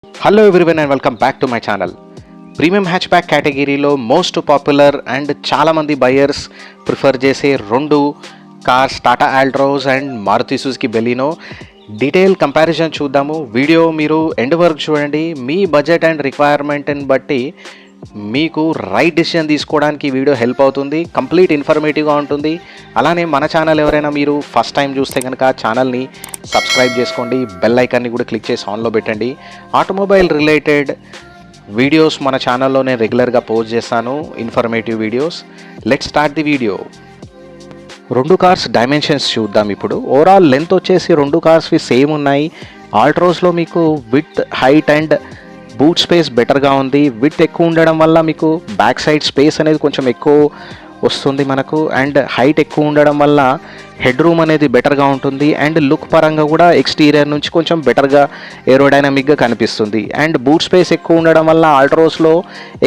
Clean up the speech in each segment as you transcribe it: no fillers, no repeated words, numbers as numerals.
Hello everyone and welcome back to my channel. Premium hatchback కేటగిరీలో most popular and చాలామంది buyers prefer చేసే రెండు cars Tata Altroz and Maruti Suzuki Baleno detail comparison చూద్దాము. Video మీరు end వరకు చూడండి. మీ budget and రిక్వైర్మెంట్ని బట్టి మీకు రైట్ డిసిషన్ తీసుకోవడానికి ఈ వీడియో హెల్ప్ అవుతుంది. కంప్లీట్ ఇన్ఫర్మేటివ్గా ఉంటుంది. అలానే మన ఛానల్ ఎవరైనా మీరు ఫస్ట్ టైం చూస్తే కనుక ఛానల్ని సబ్స్క్రైబ్ చేసుకోండి. బెల్ ఐకాన్ని కూడా క్లిక్ చేసి ఆన్లో పెట్టండి. ఆటోమొబైల్ రిలేటెడ్ వీడియోస్ మన ఛానల్లో నేను రెగ్యులర్గా పోస్ట్ చేస్తాను, informative videos. Let's start the video. రెండు కార్స్ డైమెన్షన్స్ చూద్దాం. ఇప్పుడు ఓవరాల్ లెంత్ వచ్చేసి రెండు కార్స్వి సేమ్ ఉన్నాయి. ఆల్ట్రోస్లో మీకు width, height and boot space బెటర్గా ఉంది. విడ్త్ ఎక్కువ ఉండడం వల్ల మీకు బ్యాక్ సైడ్ స్పేస్ అనేది కొంచెం ఎక్కువ వస్తుంది మనకు, అండ్ హైట్ ఎక్కువ ఉండడం వల్ల హెడ్ రూమ్ అనేది బెటర్గా ఉంటుంది. అండ్ లుక్ పరంగా కూడా ఎక్స్టీరియర్ నుంచి కొంచెం బెటర్గా ఏరోడైనమిక్గా కనిపిస్తుంది. అండ్ బూట్ స్పేస్ ఎక్కువ ఉండడం వల్ల ఆల్ట్రోస్లో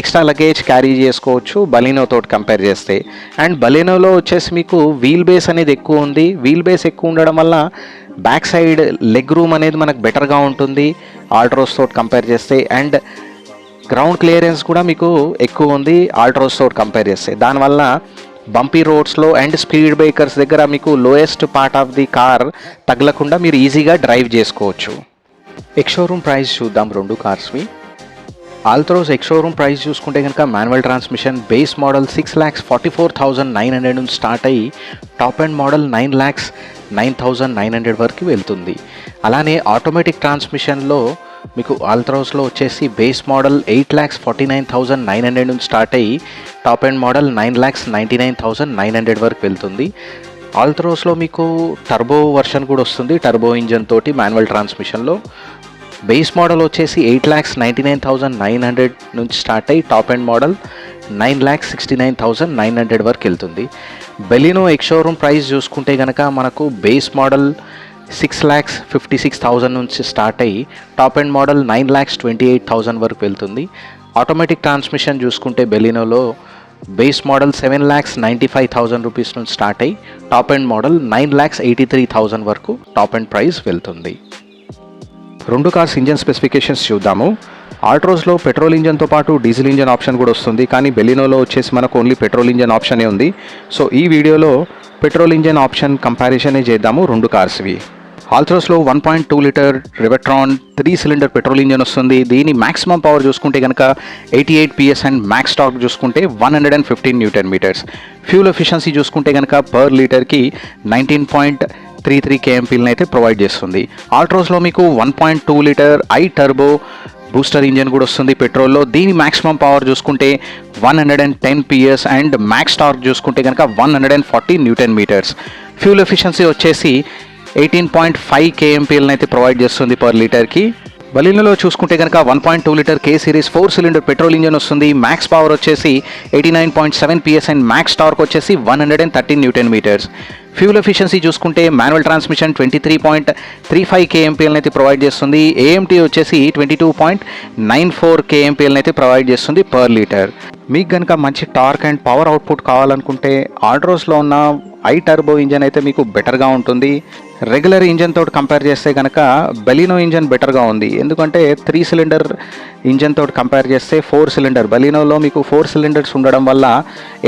ఎక్స్ట్రా లగేజ్ క్యారీ చేసుకోవచ్చు బలినోతో కంపేర్ చేస్తే. అండ్ బలినోలో వచ్చేసి మీకు వీల్ బేస్ అనేది ఎక్కువ ఉంది. వీల్ బేస్ ఎక్కువ ఉండడం వల్ల బ్యాక్ సైడ్ లెగ్ రూమ్ అనేది మనకు బెటర్గా ఉంటుంది ఆల్ట్రోస్ తోటి కంపేర్ చేస్తే. అండ్ గ్రౌండ్ క్లియరెన్స్ కూడా మీకు ఎక్కువ ఉంది ఆల్ట్రోస్ తోటి కంపేర్ చేస్తే. దానివల్ల బంపీ రోడ్స్లో అండ్ స్పీడ్ బ్రేకర్స్ దగ్గర మీకు lowest part of the car తగలకుండా మీరు ఈజీగా డ్రైవ్ చేసుకోవచ్చు. ఎక్స్-షోరూమ్ ప్రైస్ చూద్దాం రెండు కార్స్వి. ఆల్ట్రోస్ ఎక్స్-షోరూమ్ ప్రైస్ చూసుకుంటే కనుక మాన్యువల్ ట్రాన్స్మిషన్ బేస్ మోడల్ 6,44,900 నుంచి స్టార్ట్ అయ్యి టాప్ అండ్ మోడల్ 9,09,900 వరకు వెళ్తుంది. అలానే ఆటోమేటిక్ ట్రాన్స్మిషన్లో మీకు ఆల్ట్రోస్లో వచ్చేసి బేస్ మోడల్ 8,49,900 నుంచి స్టార్ట్ అయ్యి టాప్ అండ్ మోడల్ 9,99,900 వరకు వెళ్తుంది. ఆల్ట్రోస్లో మీకు టర్బో వర్షన్ కూడా వస్తుంది, టర్బో ఇంజన్ తోటి మాన్యువల్ ట్రాన్స్మిషన్లో. బేస్ మోడల్ వచ్చేసి 8,99,900 నుంచి స్టార్ట్ అయ్యి టాప్ అండ్ మోడల్ 9,69,900 వరకు వెళ్తుంది. బెలినో ఎక్స్-షోరూమ్ ప్రైస్ చూసుకుంటే కనుక మనకు బేస్ మోడల్ 6,56,000 నుంచి స్టార్ట్ అయ్యి టాప్ అండ్ మోడల్ 9,28,000 వరకు వెళ్తుంది. ఆటోమేటిక్ ట్రాన్స్మిషన్ చూసుకుంటే బెలినోలో బేస్ మోడల్ 7,95,000 రూపీస్ నుంచి స్టార్ట్ అయ్యి టాప్ అండ్ మోడల్ 9,83,000 వరకు టాప్ అండ్ ప్రైస్ వెళ్తుంది. రెండు కార్స్ ఇంజన్ స్పెసిఫికేషన్స్ చూద్దాము. ఆల్ట్రోస్లో పెట్రోల్ ఇంజన్తో పాటు డీజిల్ ఇంజన్ ఆప్షన్ కూడా వస్తుంది, కానీ బెలినోలో వచ్చేసి మనకు ఓన్లీ పెట్రోల్ ఇంజన్ ఆప్షనే ఉంది. సో ఈ వీడియోలో పెట్రోల్ ఇంజన్ ఆప్షన్ కంపారిజనే చేద్దాము రెండు కార్స్వి. ఆల్ట్రోస్లో 1.2 లీటర్ రివర్ట్రాన్ 3 సిలిండర్ పెట్రోల్ ఇంజన్ వస్తుంది. దీని మ్యాక్సిమం పవర్ చూసుకుంటే కనుక 88 PS అండ్ మ్యాక్స్ టార్క్ చూసుకుంటే 115 న్యూటన్ మీటర్స్. ఫ్యూల్ ఎఫిషియన్సీ చూసుకుంటే కనుక పర్ లీటర్కి 19.33 kmpని అయితే ప్రొవైడ్ చేస్తుంది. ఆల్ట్రోస్లో మీకు 1.2 litre I turbo booster engine కూడా వస్తుంది పెట్రోల్లో. దీని మ్యాక్సిమం పవర్ చూసుకుంటే 110 PS అండ్ మ్యాక్స్ టార్క్ చూసుకుంటే కనుక 140 న్యూటన్ మీటర్స్. ఫ్యూల్ ఎఫిషియన్సీ వచ్చేసి 18.5 kmpని అయితే ప్రొవైడ్ చేస్తుంది పర్ లీటర్కి. బలినోలో చూసుకుంటే కనుక 1.2 litre K series 4 cylinder petrol engine వస్తుంది. మ్యాక్స్ పవర్ వచ్చేసి 89.7 PS అండ్ మ్యాక్స్ టార్క్ వచ్చేసి 113 న్యూటన్ మీటర్స్. ఫ్యూల్ ఎఫిషియన్సీ చూసుకుంటే మాన్యువల్ ట్రాన్స్మిషన్ 23.35 kmpని అయితే ప్రొవైడ్ చేస్తుంది. AMT వచ్చేసి 22.94 kmpని అయితే ప్రొవైడ్ చేస్తుంది పర్ లీటర్. మీకు కనుక మంచి టార్క్ అండ్ పవర్ అవుట్పుట్ కావాలనుకుంటే ఆల్ట్రోస్లో ఉన్న ఐ టర్బో ఇంజన్ అయితే మీకు బెటర్గా ఉంటుంది. రెగ్యులర్ ఇంజన్ తోటి కంపేర్ చేస్తే కనుక బెలినో ఇంజన్ బెటర్గా ఉంది. ఎందుకంటే 3 సిలిండర్ ఇంజన్ తోటి కంపేర్ చేస్తే 4 సిలిండర్ బెలినోలో మీకు 4 సిలిండర్స్ ఉండడం వల్ల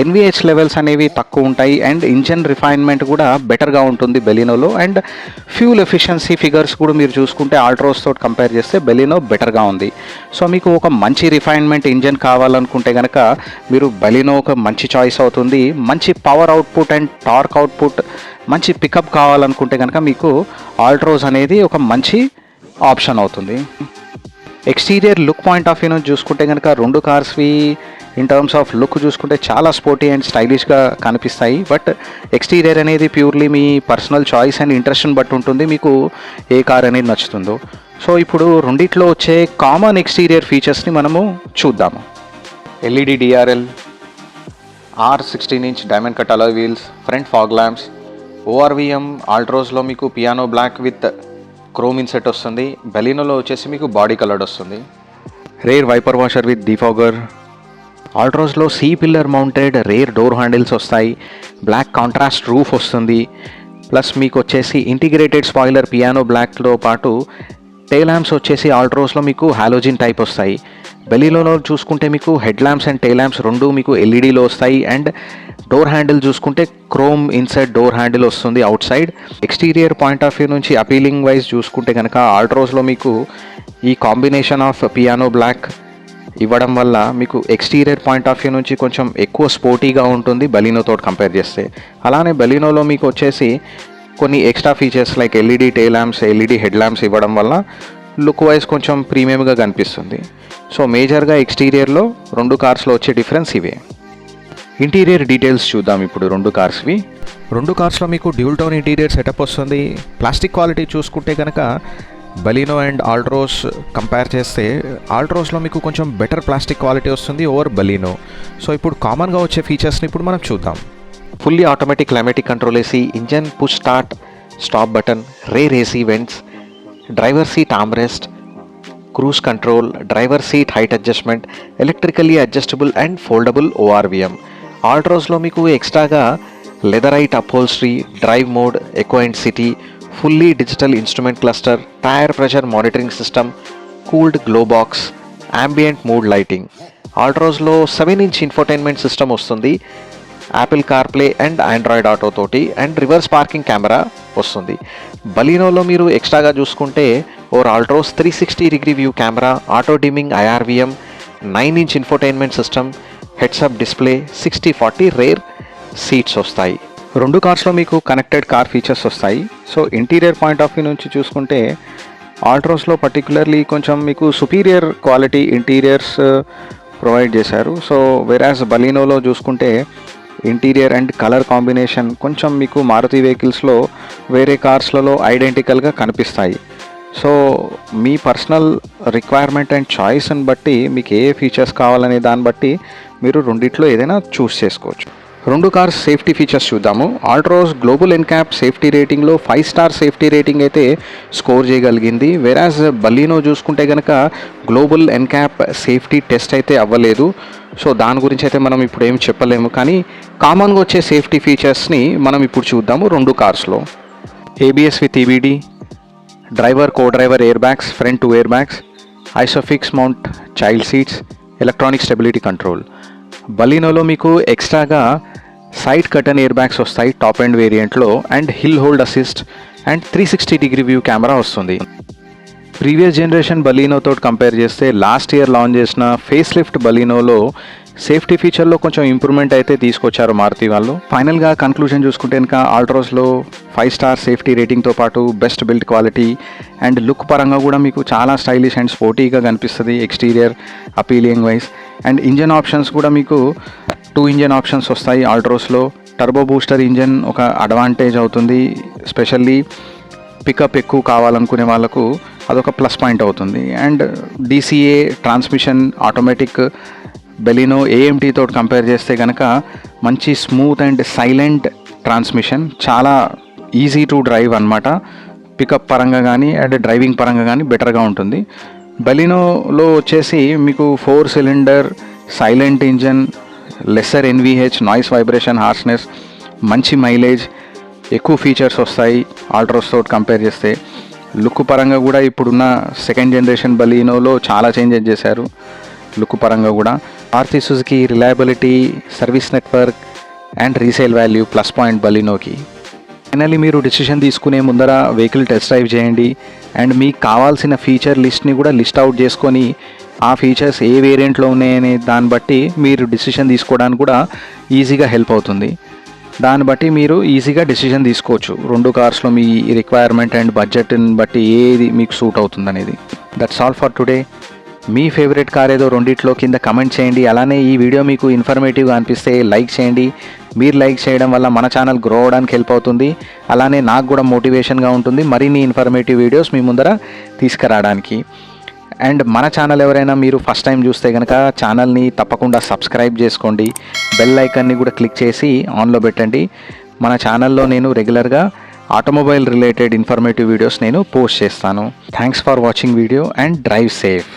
NVH లెవెల్స్ అనేవి తక్కువ ఉంటాయి అండ్ ఇంజన్ రిఫైన్మెంట్ కూడా బెటర్గా ఉంటుంది బెలినోలో. అండ్ ఫ్యూల్ ఎఫిషియన్సీ ఫిగర్స్ కూడా మీరు చూసుకుంటే ఆల్ట్రోస్ తోటి కంపేర్ చేస్తే బెలినో బెటర్గా ఉంది. సో మీకు ఒక మంచి రిఫైన్మెంట్ ఇంజన్ కావాలనుకుంటే కనుక మీరు బెలినో ఒక మంచి చాయిస్ అవుతుంది. మంచి power output and torque output, మంచి పికప్ కావాలనుకుంటే కనుక మీకు ఆల్ట్రోస్ అనేది ఒక మంచి ఆప్షన్ అవుతుంది. Exterior look point of view నుంచి చూసుకుంటే కనుక రెండు కార్స్వి ఇన్ టర్మ్స్ ఆఫ్ లుక్ చూసుకుంటే చాలా స్పోర్టీ అండ్ స్టైలిష్గా కనిపిస్తాయి. బట్ ఎక్స్టీరియర్ అనేది ప్యూర్లీ మీ పర్సనల్ చాయిస్ అండ్ ఇంట్రెస్ట్ని బట్టి ఉంటుంది మీకు ఏ కార్ అనేది నచ్చుతుందో. సో ఇప్పుడు రెండిట్లో వచ్చే కామన్ ఎక్స్టీరియర్ ఫీచర్స్ని మనము చూద్దాము. LED DRL, R16 inch diamond cut alloy wheels, front fog lamps, ORVM. ఆల్ట్రోస్లో మీకు piano black with chrome inset వస్తుంది. బెలినోలో వచ్చేసి మీకు బాడీ కలర్డ్ వస్తుంది. Rear wiper washer with defogger. ఆల్ట్రోస్లో C pillar mounted rear door handles వస్తాయి. బ్లాక్ కాంట్రాస్ట్ రూఫ్ వస్తుంది. ప్లస్ మీకు వచ్చేసి ఇంటిగ్రేటెడ్ స్పాయిలర్ పియానో బ్లాక్తో పాటు టెయిల్ ల్యాంప్స్ వచ్చేసి ఆల్ట్రోస్లో మీకు హాలోజిన్ టైప్ వస్తాయి. బెలీనోలో చూసుకుంటే మీకు head lamps and tail lamps రెండు మీకు ఎల్ఈడీలో వస్తాయి. అండ్ డోర్ హ్యాండిల్ చూసుకుంటే క్రోమ్ ఇన్సైడ్ డోర్ హ్యాండిల్ వస్తుంది out side. Exterior point of view నుంచి అపీలింగ్ వైజ్ చూసుకుంటే కనుక ఆల్ట్రోస్లో మీకు ఈ కాంబినేషన్ ఆఫ్ పియానో బ్లాక్ ఇవ్వడం వల్ల మీకు ఎక్స్టీరియర్ పాయింట్ ఆఫ్ వ్యూ నుంచి కొంచెం ఎక్కువ స్పోర్టీగా ఉంటుంది బెలీనోతో కంపేర్ చేస్తే. అలానే బెలీనోలో మీకు వచ్చేసి కొన్ని extra features like LED tail lamps, LED head lamps ఇవ్వడం వల్ల లుక్ వైజ్ కొంచెం ప్రీమియంగా కనిపిస్తుంది. సో మేజర్గా ఎక్స్టీరియర్లో రెండు కార్స్లో వచ్చే డిఫరెన్స్ ఇవే. ఇంటీరియర్ డీటెయిల్స్ చూద్దాం ఇప్పుడు రెండు కార్స్వి. రెండు కార్స్లో మీకు డ్యూల్ టోన్ ఇంటీరియర్ సెటప్ వస్తుంది. ప్లాస్టిక్ క్వాలిటీ చూసుకుంటే కనుక బెలీనో అండ్ ఆల్ట్రోస్ కంపేర్ చేస్తే ఆల్ట్రోస్లో మీకు కొంచెం బెటర్ ప్లాస్టిక్ క్వాలిటీ వస్తుంది ఓవర్ బెలీనో. సో ఇప్పుడు కామన్గా వచ్చే ఫీచర్స్ని ఇప్పుడు మనం చూద్దాం. Fully automatic climatic control AC, engine push start stop button, rear AC vents, driver seat armrest, cruise control, driver seat height adjustment, electrically adjustable and foldable ORVM. ఆల్ట్రోస్లో మీకు ఎక్స్ట్రాగా leatherette upholstery, drive mode, eco and city, fully digital instrument cluster, tyre pressure monitoring system, cooled glove box, ambient mood lighting. ఆల్ట్రోస్లో 7-inch infotainment system వస్తుంది, Apple CarPlay and Android auto తోటి, and reverse parking camera వస్తుంది. బలీనోలో మీరు ఎక్స్ట్రాగా చూసుకుంటే or Altroz 360 view camera, auto dimming IRVM, 9-inch infotainment system, heads up display, 60/40 rear seats వస్తాయి. రెండు కార్స్లో మీకు కనెక్టెడ్ కార్ ఫీచర్స్ వస్తాయి. So interior point of view నుంచి చూసుకుంటే ఆల్ట్రోస్లో పర్టికులర్లీ కొంచెం మీకు సుపీరియర్ క్వాలిటీ ఇంటీరియర్స్ ప్రొవైడ్ చేశారు. సో వెరాజ్ బలీనోలో చూసుకుంటే ఇంటీరియర్ అండ్ కలర్ కాంబినేషన్ కొంచెం మీకు మారుతి వెహికల్స్లో వేరే కార్స్లలో ఐడెంటికల్గా కనిపిస్తాయి. సో మీ పర్సనల్ రిక్వైర్మెంట్ అండ్ చాయిస్ని బట్టి మీకు ఏ ఫీచర్స్ కావాలనే దాన్ని బట్టి మీరు రెండిట్లో ఏదైనా చూస్ చేసుకోవచ్చు. రెండు కార్స్ సేఫ్టీ ఫీచర్స్ చూద్దాము. ఆల్ట్రోస్ గ్లోబల్ ఎన్క్యాప్ సేఫ్టీ రేటింగ్లో 5 స్టార్ సేఫ్టీ రేటింగ్ అయితే స్కోర్ చేయగలిగింది. వెరాజ్ బలీనో చూసుకుంటే కనుక గ్లోబల్ ఎన్క్యాప్ సేఫ్టీ టెస్ట్ అయితే అవ్వలేదు. సో దాని గురించి అయితే మనం ఇప్పుడు ఏం చెప్పలేము, కానీ కామన్గా వచ్చే సేఫ్టీ ఫీచర్స్ని మనం ఇప్పుడు చూద్దాము. రెండు కార్స్లో ABS with EBD, driver co driver air bags, front 2 air bags, Isofix mount child seats, electronic stability control. బలీనోలో మీకు ఎక్స్ట్రాగా సైడ్ కటన్ ఎయిర్ బ్యాగ్స్ వస్తాయి టాప్ ఎండ్ వేరియంట్లో, and hill hold assist and 360 view camera వస్తుంది. Previous generation బలీనోతో compare చేస్తే last year launch చేసిన face lift బలీనోలో సేఫ్టీ ఫీచర్లో కొంచెం ఇంప్రూవ్మెంట్ అయితే తీసుకొచ్చారు మారుతి వాళ్ళు. ఫైనల్గా కన్క్లూజన్ చూసుకుంటే కనుక ఆల్ట్రోస్లో 5 స్టార్ సేఫ్టీ రేటింగ్తో పాటు best build quality and look పరంగా కూడా మీకు చాలా స్టైలిష్ అండ్ స్పోర్టీగా కనిపిస్తుంది exterior appealing wise. And engine options కూడా మీకు 2 ఇంజన్ ఆప్షన్స్ వస్తాయి ఆల్ట్రోస్లో. టర్బో బూస్టర్ ఇంజన్ ఒక అడ్వాంటేజ్ అవుతుంది, స్పెషల్లీ పికప్ ఎక్కువ కావాలనుకునే వాళ్ళకు అదొక ప్లస్ పాయింట్ అవుతుంది. And DCA transmission automatic Baleno ఏఎంటీతో కంపేర్ చేస్తే కనుక మంచి స్మూత్ అండ్ సైలెంట్ ట్రాన్స్మిషన్, చాలా ఈజీ టు డ్రైవ్ అనమాట. పికప్ పరంగా కానీ అండ్ డ్రైవింగ్ పరంగా కానీ బెటర్గా ఉంటుంది. బెలీనోలో వచ్చేసి మీకు 4 cylinder silent engine, lesser NVH, noise vibration harshness, మంచి మైలేజ్, ఎక్కువ ఫీచర్స్ వస్తాయి ఆల్ట్రోస్తో కంపేర్ చేస్తే. లుక్ పరంగా కూడా ఇప్పుడున్న సెకండ్ జనరేషన్ బలీనోలో చాలా చేంజెస్ చేశారు లుక్ పరంగా కూడా. Maruti Suzuki reliability, service network and resale value plus point బలీనోకి. ఫైనల్లీ మీరు డిసిషన్ తీసుకునే ముందర వెహికల్ టెస్ట్ డ్రైవ్ చేయండి అండ్ మీకు కావాల్సిన ఫీచర్ లిస్ట్ని కూడా లిస్ట్ అవుట్ చేసుకొని ఆ ఫీచర్స్ ఏ వేరియంట్లో ఉన్నాయనే దాన్ని బట్టి మీరు డిసిషన్ తీసుకోవడానికి కూడా ఈజీగా హెల్ప్ అవుతుంది. దాన్ని బట్టి మీరు ఈజీగా డిసిషన్ తీసుకోవచ్చు రెండు కార్స్లో మీ రిక్వైర్మెంట్ అండ్ బడ్జెట్ని బట్టి ఏది మీకు సూట్ అవుతుంది అనేది. That's all for today. Me favourite car ఏదో రెండిట్లో కింద కమెంట్ చేయండి. అలానే ఈ వీడియో మీకు ఇన్ఫర్మేటివ్గా అనిపిస్తే లైక్ చేయండి. మీరు లైక్ చేయడం వల్ల మన ఛానల్ గ్రో అవడానికి హెల్ప్ అవుతుంది. అలానే నాకు కూడా మోటివేషన్గా ఉంటుంది మరిన్ని ఇన్ఫర్మేటివ్ వీడియోస్ మీ ముందర తీసుకురావడానికి. అండ్ మన ఛానల్ ఎవరైనా మీరు ఫస్ట్ టైం చూస్తే కనుక ఛానల్ని తప్పకుండా సబ్స్క్రైబ్ చేసుకోండి. బెల్ ఐకాన్ని కూడా క్లిక్ చేసి ఆన్లో పెట్టండి. మన ఛానల్లో నేను రెగ్యులర్గా ఆటోమొబైల్ రిలేటెడ్ ఇన్ఫర్మేటివ్ వీడియోస్ నేను పోస్ట్ చేస్తాను. Thanks for watching video and drive safe.